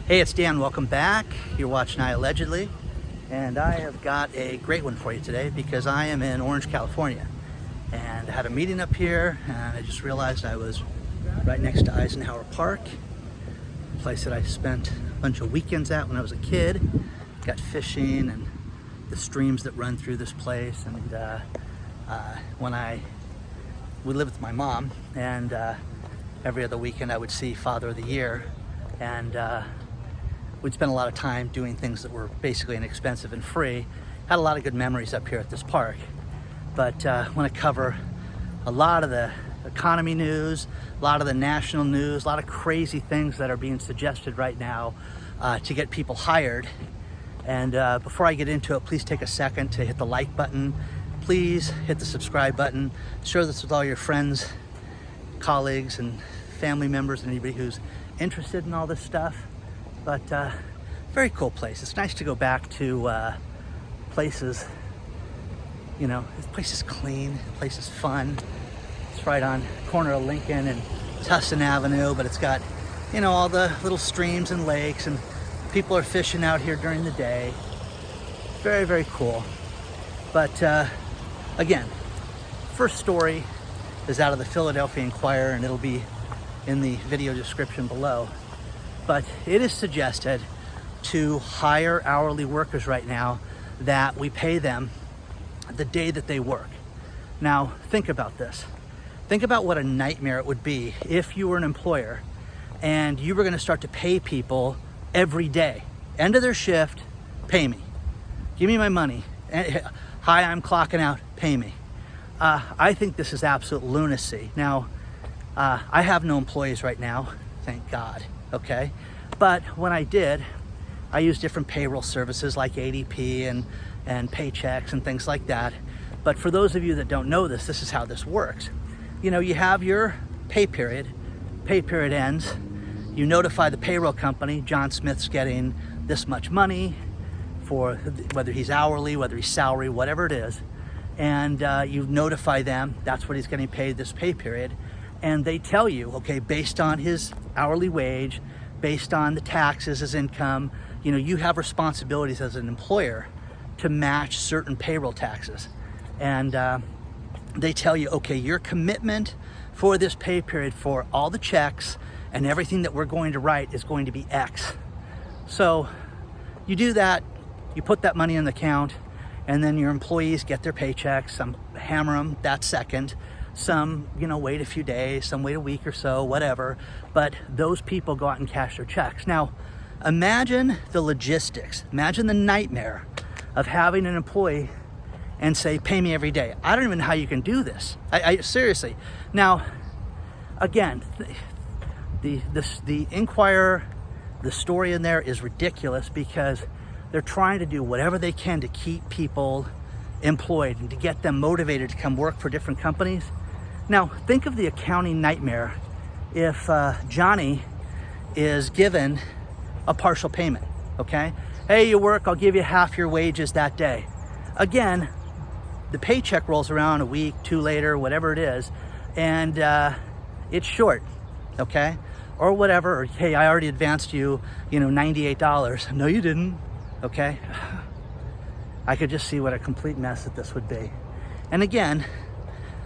Hey, it's Dan. Welcome back. You're watching iAllegedly, and I have got a great one for you today because I am in Orange, California, and I had a meeting up here, and I just realized I was right next to Eisenhower Park, a place that I spent a bunch of weekends at when I was a kid. Got fishing and the streams that run through this place, and we lived with my mom, and every other weekend I would see Father of the Year, and we'd spend a lot of time doing things that were basically inexpensive and free. Had a lot of good memories up here at this park. But I want to cover a lot of the economy news, a lot of the national news, a lot of crazy things that are being suggested right now to get people hired. And before I get into it, please take a second to hit the like button. Please hit the subscribe button. Share this with all your friends, colleagues, and family members, and anybody who's interested in all this stuff. But very cool place. It's nice to go back to places, you know, this place is clean, this place is fun. It's right on the corner of Lincoln and Tustin Avenue, but it's got, you know, all the little streams and lakes, and people are fishing out here during the day. Very, very cool. But again, first story is out of the Philadelphia Inquirer, and it'll be in the video description below. But it is suggested to hire hourly workers right now that we pay them the day that they work. Now, think about this. Think about what a nightmare it would be if you were an employer and you were going to start to pay people every day. End of their shift, pay me. Give me my money. Hi, I'm clocking out, pay me. I think this is absolute lunacy. Now, I have no employees right now, thank God. Okay, but when I did, I used different payroll services like ADP and Paychecks and things like that. But for those of you that don't know this, this is how this works. You know, you have your pay period ends, you notify the payroll company, John Smith's getting this much money for whether he's hourly, whether he's salary, whatever it is, and you notify them that's what he's getting paid this pay period. And they tell you, okay, based on his hourly wage, based on the taxes, his income, you know, you have responsibilities as an employer to match certain payroll taxes. And they tell you, okay, your commitment for this pay period for all the checks and everything that we're going to write is going to be X. So you do that, you put that money in the account, and then your employees get their paychecks. Some hammer them that second. Some, you know, wait a few days, some wait a week or so, whatever. But those people go out and cash their checks. Now, imagine the logistics. Imagine the nightmare of having an employee and say, pay me every day. I don't even know how you can do this. I seriously. Now, again, the Inquirer, the story in there is ridiculous because they're trying to do whatever they can to keep people employed and to get them motivated to come work for different companies. Now, think of the accounting nightmare if Johnny is given a partial payment, okay? Hey, you work, I'll give you half your wages that day. Again, the paycheck rolls around a week, two later, whatever it is, and it's short, okay? Or whatever, or hey, I already advanced you, you know, $98. No, you didn't, okay? I could just see what a complete mess that this would be. And again,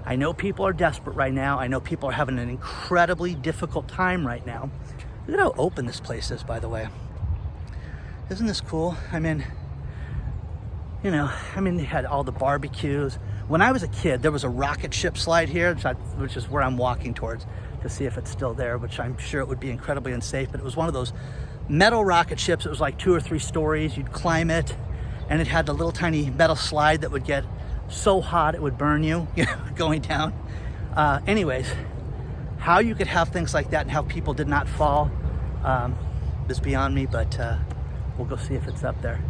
I know people are desperate right now. I know people are having an incredibly difficult time right now. Look at how open this place is, by the way. Isn't this cool? I mean, you know, they had all the barbecues. When I was a kid, there was a rocket ship slide here, which is where I'm walking towards to see if it's still there, which I'm sure it would be incredibly unsafe, but it was one of those metal rocket ships. It was like 2 or 3 stories. You'd climb it, and it had the little tiny metal slide that would get so hot it would burn you, you know, going down. Anyways, how you could have things like that and how people did not fall is beyond me, but we'll go see if it's up there.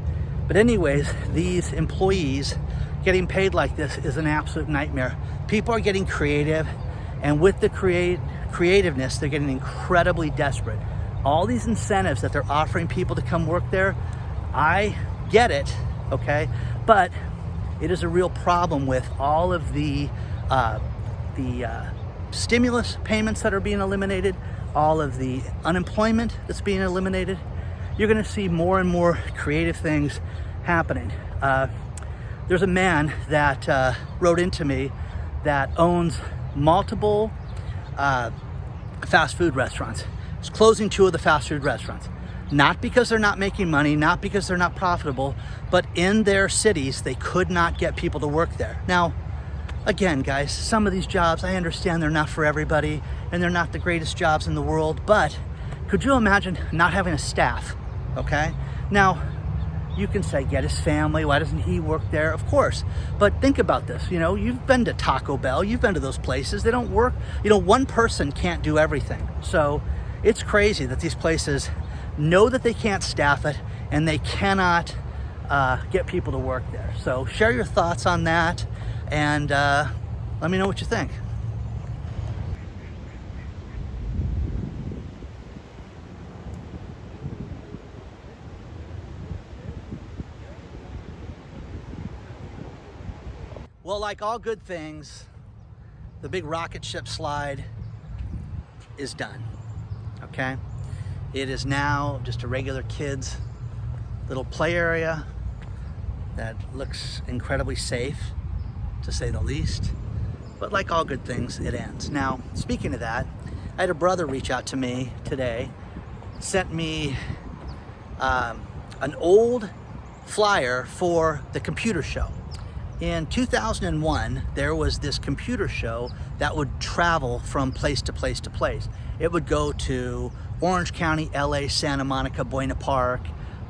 But anyways, these employees getting paid like this is an absolute nightmare. People are getting creative, and with the creativeness, they're getting incredibly desperate. All these incentives that they're offering people to come work there, I get it, okay? But it is a real problem with all of the stimulus payments that are being eliminated, all of the unemployment that's being eliminated. you're gonna see more and more creative things happening. There's a man that wrote into me that owns multiple fast food restaurants. He's closing 2 of the fast food restaurants. Not because they're not making money, not because they're not profitable, but in their cities, they could not get people to work there. Now, again, guys, some of these jobs, I understand they're not for everybody and they're not the greatest jobs in the world, but could you imagine not having a staff, okay? Now, you can say, get his family, why doesn't he work there? Of course, but think about this, you know, you've been to Taco Bell, you've been to those places, they don't work, you know, one person can't do everything. So it's crazy that these places know that they can't staff it and they cannot get people to work there. So share your thoughts on that and let me know what you think. Well, like all good things, the big rocket ship slide is done, okay? It is now just a regular kid's little play area that looks incredibly safe, to say the least. But like all good things, it ends. Now, speaking of that, I had a brother reach out to me today, sent me an old flyer for the computer show. In 2001, there was this computer show that would travel from place to place to place. It would go to Orange County, LA, Santa Monica, Buena Park,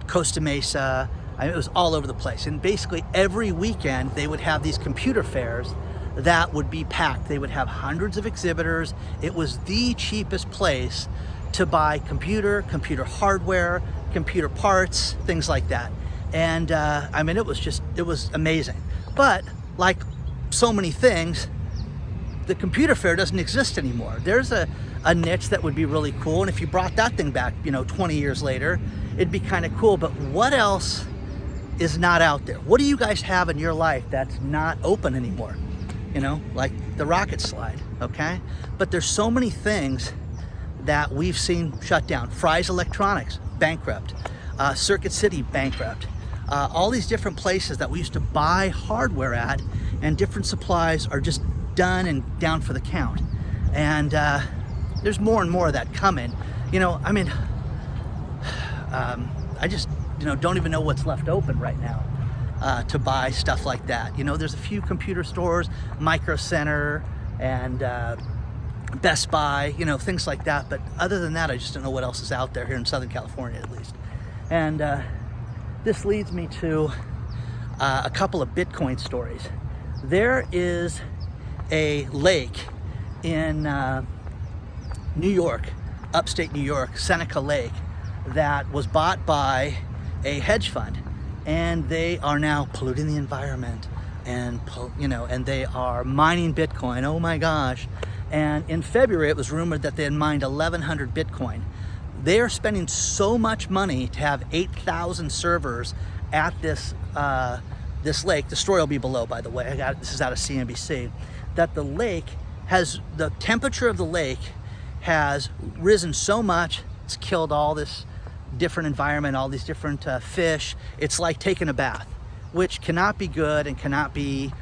Costa Mesa. I mean, it was all over the place. And basically every weekend they would have these computer fairs that would be packed. They would have hundreds of exhibitors. It was the cheapest place to buy computer hardware, computer parts, things like that. And I mean, it was amazing. But like so many things, the computer fair doesn't exist anymore. There's a niche that would be really cool. And if you brought that thing back, you know, 20 years later, it'd be kind of cool. But what else is not out there? What do you guys have in your life that's not open anymore? You know, like the rocket slide, okay? But there's so many things that we've seen shut down. Fry's Electronics, bankrupt. Circuit City, bankrupt. All these different places that we used to buy hardware at, and different supplies are just done and down for the count. And there's more and more of that coming. You know, I mean, I just, you know, don't even know what's left open right now to buy stuff like that. You know, there's a few computer stores, Micro Center and Best Buy, you know, things like that. But other than that, I just don't know what else is out there here in Southern California, at least. And this leads me to a couple of Bitcoin stories. There is a lake in New York, upstate New York, Seneca Lake, that was bought by a hedge fund, and they are now polluting the environment, and you know, and they are mining Bitcoin. Oh my gosh! And in February, it was rumored that they had mined 1,100 Bitcoin. They are spending so much money to have 8,000 servers at this this lake. The story will be below, by the way. This is out of CNBC. That the lake has, the temperature of the lake has risen so much, it's killed all this different environment, all these different fish. It's like taking a bath, which cannot be good and cannot be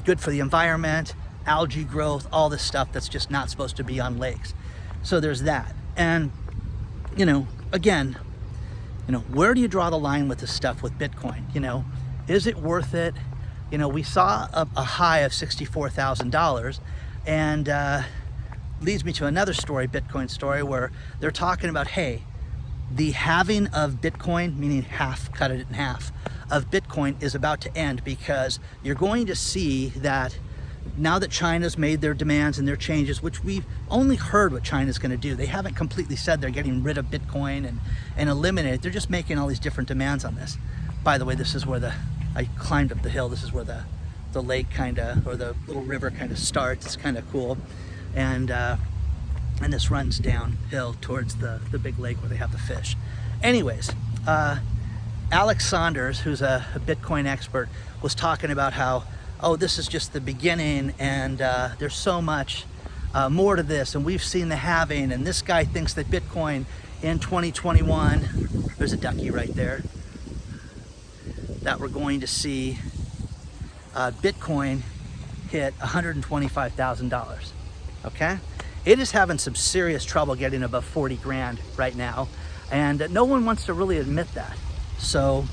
good for the environment, algae growth, all this stuff that's just not supposed to be on lakes. So there's that. And you know, again, you know, where do you draw the line with this stuff with Bitcoin? You know, is it worth it? You know, we saw a high of $64,000, and leads me to another story, Bitcoin story, where they're talking about, hey, the halving of Bitcoin, meaning half, cut it in half, of Bitcoin is about to end, because you're going to see that now that China's made their demands and their changes, which we've only heard what China's going to do. They haven't completely said they're getting rid of Bitcoin and eliminate it. They're just making all these different demands on this. By the way, this is where I climbed up the hill. This is where the lake kind of, or the little river kind of starts. It's kind of cool. And this runs downhill towards the big lake where they have the fish. Anyways, Alex Saunders, who's a Bitcoin expert, was talking about how, oh, this is just the beginning, and there's so much more to this, and we've seen the halving, and this guy thinks that Bitcoin in 2021 there's a ducky right there, that we're going to see Bitcoin hit $125,000, okay? It is having some serious trouble getting above 40 grand right now, and no one wants to really admit that. So,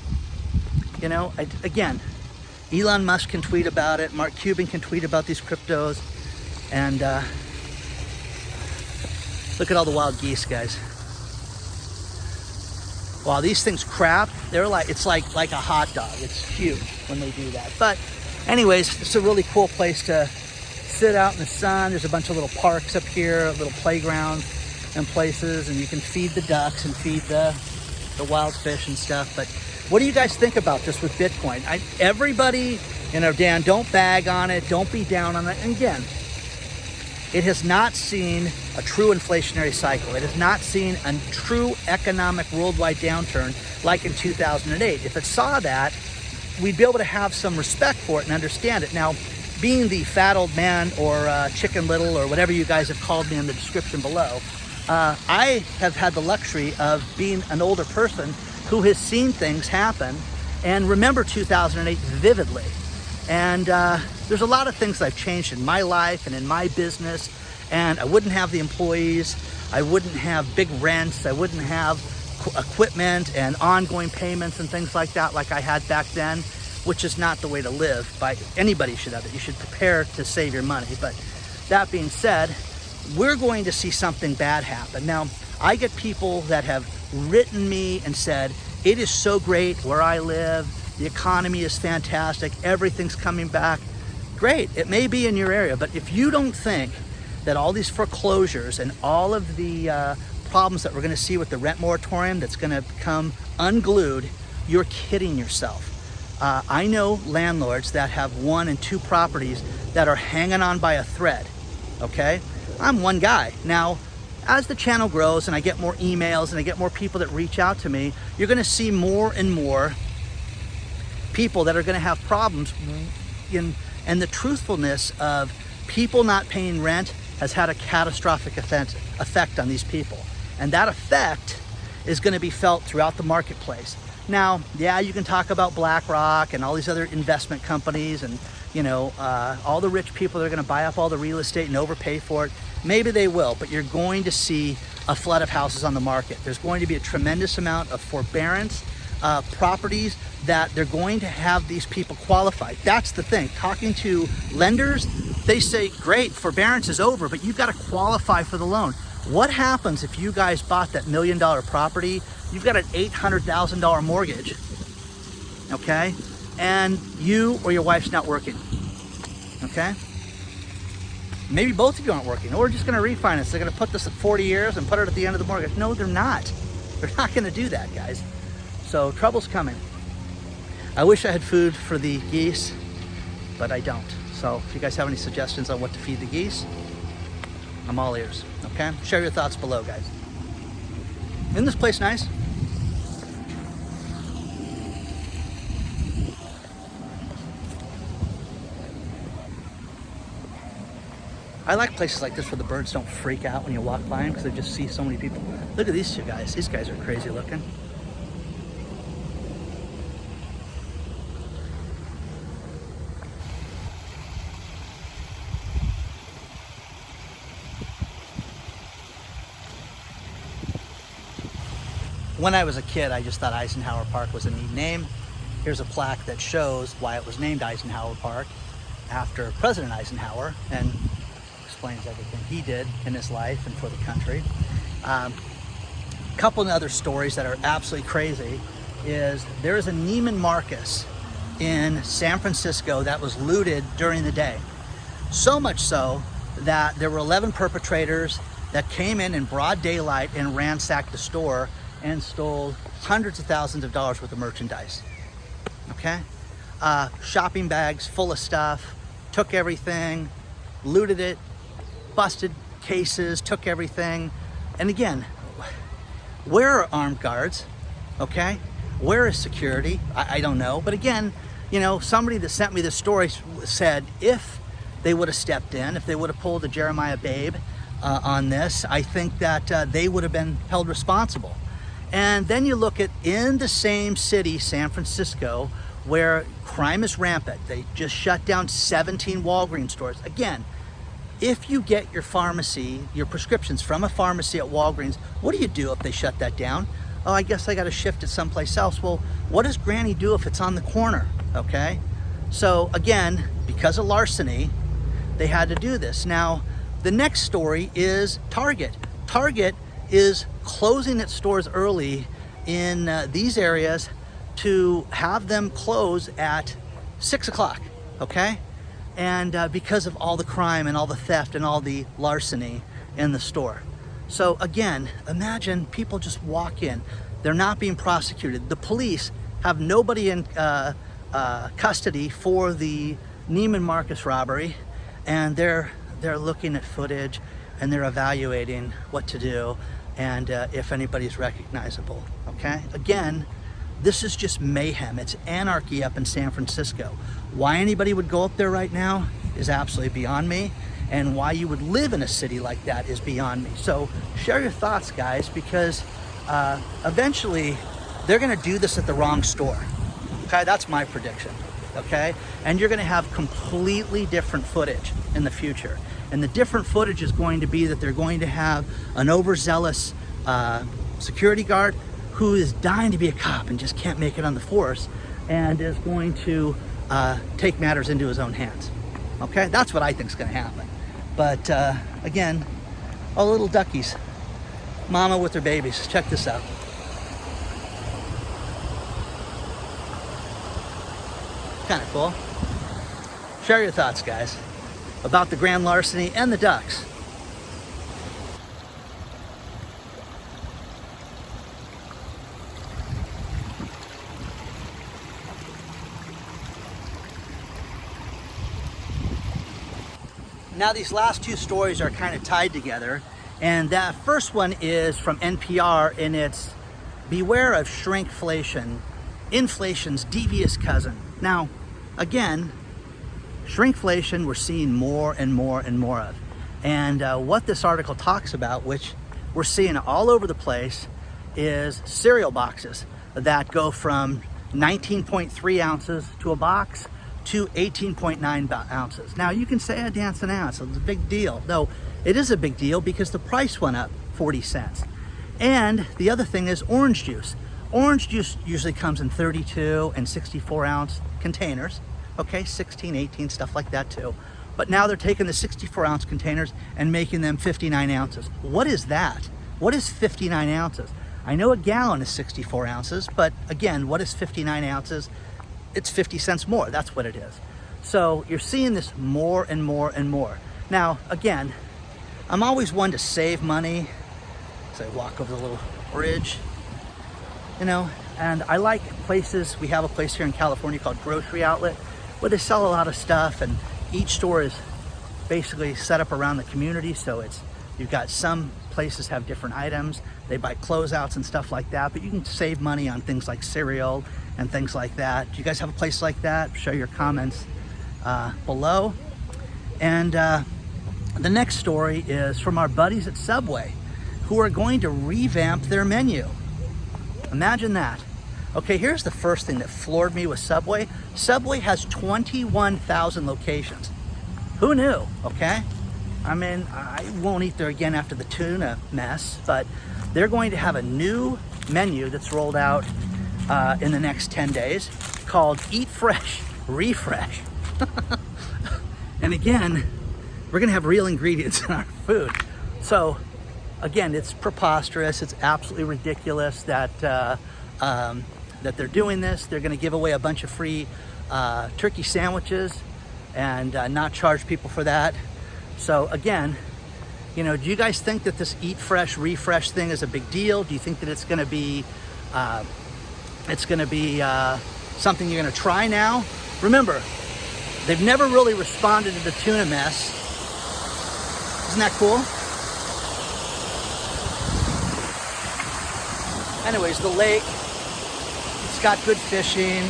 you know, again, Elon Musk can tweet about it, Mark Cuban can tweet about these cryptos, and look at all the wild geese, guys. Wow, these things crap. They're like, it's like a hot dog. It's cute when they do that. But anyways, it's a really cool place to sit out in the sun. There's a bunch of little parks up here, little playgrounds and places, and you can feed the ducks and feed the wild fish and stuff. But what do you guys think about this with Bitcoin? Everybody, you know, Dan, don't bag on it. Don't be down on it. And again, it has not seen a true inflationary cycle. It has not seen a true economic worldwide downturn like in 2008. If it saw that, we'd be able to have some respect for it and understand it. Now, being the fat old man or Chicken Little or whatever you guys have called me in the description below, I have had the luxury of being an older person who has seen things happen and remember 2008 vividly. And there's a lot of things I've changed in my life and in my business, and I wouldn't have the employees, I wouldn't have big rents, I wouldn't have equipment and ongoing payments and things like that like I had back then, which is not the way to live. Anybody should have it. You should prepare to save your money. But that being said, we're going to see something bad happen. Now, I get people that have written me and said, it is so great where I live, the economy is fantastic, everything's coming back. Great, it may be in your area, but if you don't think that all these foreclosures and all of the problems that we're gonna see with the rent moratorium that's gonna become unglued, you're kidding yourself. I know landlords that have 1 and 2 properties that are hanging on by a thread, okay? I'm one guy. Now, as the channel grows and I get more emails and I get more people that reach out to me, you're gonna see more and more people that are gonna have problems and the truthfulness of people not paying rent has had a catastrophic effect on these people. And that effect is gonna be felt throughout the marketplace. Now, yeah, you can talk about BlackRock and all these other investment companies and, you know, all the rich people that are gonna buy up all the real estate and overpay for it. Maybe they will, but you're going to see a flood of houses on the market. There's going to be a tremendous amount of forbearance properties that they're going to have these people qualified. That's the thing. Talking to lenders, they say, great, forbearance is over, but you've got to qualify for the loan. What happens if you guys bought that $1 million property? You've got an $800,000 mortgage, okay? And you or your wife's not working, okay? Maybe both of you aren't working, or we're just gonna refinance. They're gonna put this at 40 years and put it at the end of the mortgage. No, they're not. They're not gonna do that, guys. So trouble's coming. I wish I had food for the geese, but I don't. So if you guys have any suggestions on what to feed the geese, I'm all ears, okay? Share your thoughts below, guys. Isn't this place nice? I like places like this where the birds don't freak out when you walk by them because they just see so many people. Look at these two guys. These guys are crazy looking. When I was a kid, I just thought Eisenhower Park was a neat name. Here's a plaque that shows why it was named Eisenhower Park after President Eisenhower, and explains everything he did in his life and for the country. Couple of other stories that are absolutely crazy is there is a Neiman Marcus in San Francisco that was looted during the day. So much so that there were 11 perpetrators that came in broad daylight and ransacked the store and stole hundreds of thousands of dollars worth of merchandise, okay? Shopping bags full of stuff, took everything, looted it, busted cases, took everything. And again, where are armed guards, okay? Where is security? I don't know. But again, you know, somebody that sent me this story said if they would have stepped in, if they would have pulled a Jeremiah Babe on this, I think that they would have been held responsible. And then you look at in the same city, San Francisco, where crime is rampant. They just shut down 17 Walgreens stores. Again, if you get your pharmacy, your prescriptions from a pharmacy at Walgreens, what do you do if they shut that down? Oh, I guess I got to shift it someplace else. Well, what does Granny do if it's on the corner? Okay. So again, because of larceny, they had to do this. Now, the next story is Target. Target is closing its stores early in these areas to have them close at 6 o'clock, okay? And because of all the crime and all the theft and all the larceny in the store. So again, imagine people just walk in. They're not being prosecuted. The police have nobody in custody for the Neiman Marcus robbery, and they're looking at footage and they're evaluating what to do and if anybody's recognizable, okay? Again, this is just mayhem. It's anarchy up in San Francisco. Why anybody would go up there right now is absolutely beyond me, and why you would live in a city like that is beyond me. So share your thoughts, guys, because eventually they're gonna do this at the wrong store, okay? That's my prediction, okay? And you're gonna have completely different footage in the future. And the different footage is going to be that they're going to have an overzealous security guard who is dying to be a cop and just can't make it on the force, and is going to take matters into his own hands. Okay, that's what I think is going to happen. But again, all little duckies, mama with her babies. Check this out. Kind of cool. Share your thoughts, guys, about the grand larceny and the ducks. Now these last two stories are kind of tied together, and that first one is from NPR, and it's beware of shrinkflation, inflation's devious cousin. Now, again, shrinkflation we're seeing more and more and more of. And what this article talks about, which we're seeing all over the place, is cereal boxes that go from 19.3 ounces to a box to 18.9 ounces. Now you can say a dance an ounce, it's a big deal. No, it is a big deal because the price went up 40 cents. And the other thing is orange juice. Orange juice usually comes in 32 and 64 ounce containers. Okay, 16, 18, stuff like that too. But now they're taking the 64 ounce containers and making them 59 ounces. What is that? What is 59 ounces? I know a gallon is 64 ounces, but again, what is 59 ounces? It's 50 cents more, that's what it is. So you're seeing this more and more and more. Now, again, I'm always one to save money. So I walk over the little bridge, you know, and I like places. We have a place here in California called Grocery Outlet where they sell a lot of stuff, and each store is basically set up around the community. So you've got some places have different items. They buy closeouts and stuff like that, but you can save money on things like cereal and things like that. Do you guys have a place like that? Share your comments below. And the next story is from our buddies at Subway, who are going to revamp their menu. Imagine that. Okay, here's the first thing that floored me with Subway. Subway has 21,000 locations. Who knew, okay? I mean, I won't eat there again after the tuna mess, but they're going to have a new menu that's rolled out in the next 10 days called Eat Fresh, Refresh. And again, we're gonna have real ingredients in our food. So again, it's preposterous. It's absolutely ridiculous that that they're doing this. They're gonna give away a bunch of free turkey sandwiches and not charge people for that. So again, you know, do you guys think that this Eat Fresh, Refresh thing is a big deal? Do you think that it's gonna be something you're gonna try now? Remember, they've never really responded to the tuna mess. Isn't that cool? Anyways, the lake, it's got good fishing.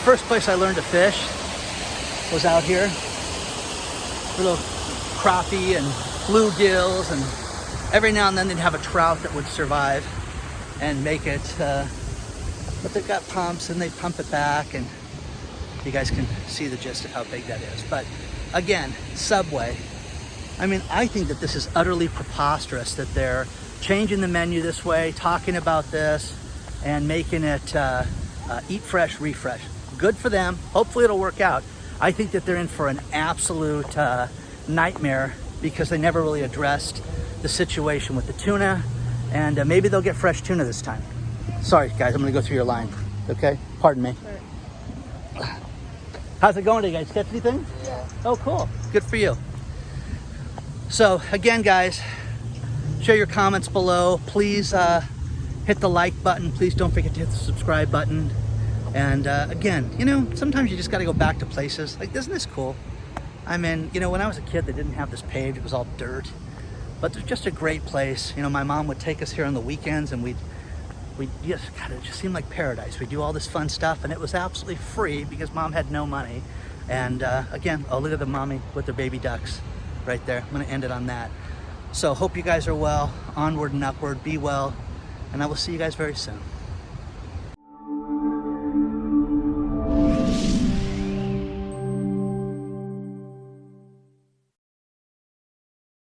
First place I learned to fish was out here. Little crappie and bluegills, and every now and then they'd have a trout that would survive. and make it, but they've got pumps and they pump it back, and you guys can see the gist of how big that is. But again, Subway, I mean, I think that this is utterly preposterous that they're changing the menu this way, talking about this, and making it eat fresh, refresh. Good for them. Hopefully it'll work out. I think that they're in for an absolute nightmare because they never really addressed the situation with the tuna, and maybe they'll get fresh tuna this time. Sorry guys, I'm gonna go through your line, okay? Pardon me. How's it going today, guys? Catch anything? Yeah. Oh, cool. Good for you. So again, guys, share your comments below. Please hit the like button. Please don't forget to hit the subscribe button. And again, you know, sometimes you just got to go back to places. Like, isn't this cool? I mean, you know, when I was a kid, they didn't have this paved. It was all dirt. But it's just a great place. You know, my mom would take us here on the weekends, and we'd just, God, it just seemed like paradise. We'd do all this fun stuff, and it was absolutely free because mom had no money. And again, oh, look at the mommy with their baby ducks right there. I'm gonna end it on that. So hope you guys are well, onward and upward, be well, and I will see you guys very soon.